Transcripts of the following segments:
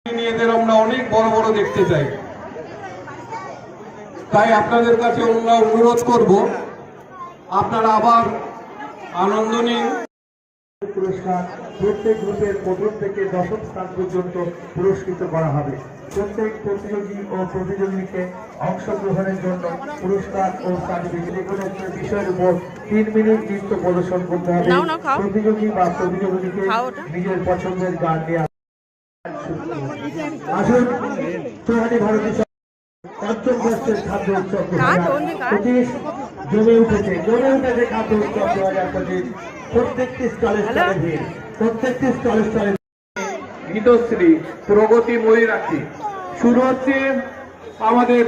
এদের আমরা অনেক বড় বড় দেখতে চাই। তাই আপনাদের কাছে অনুরোধ করব, আপনারা আবার আনন্দ নিন। পুরস্কার প্রত্যেক গ্রুপের প্রথম থেকে দশম স্থান পর্যন্ত পুরস্কৃত করা হবে। প্রত্যেক প্রতিযোগী ও প্রতিযোগীকে অংশগ্রহণের জন্য পুরস্কার ও সার্টিফিকেট কোনো একটা বিষয়ের উপর 3 মিনিট নৃত্য প্রদর্শন করতে হবে। প্রতিযোগী বা প্রতিযোগীকে নিজের পছন্দের গান নিয়ে আসুন। চৌহানি ভারতী পঞ্চম বর্ষের খাদ্য উৎসব 2025 জমে উঠেছে খাদ্য উৎসব 2025। প্রত্যেকটি স্টলে গীতশ্রী প্রগতি ময়ূরাক্ষী। শুরু হচ্ছে আমাদের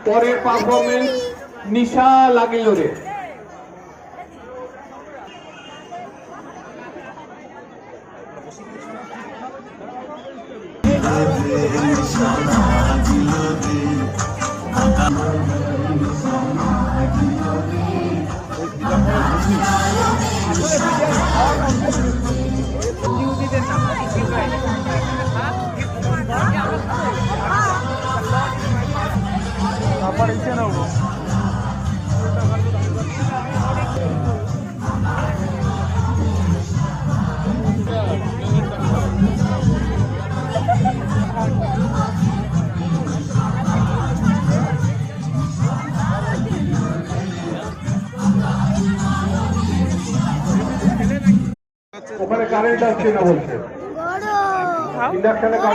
পরের পারফরমেন্স, নিশা লাগিল রে। ওখানে কারেন্ট আসছে না বলছে।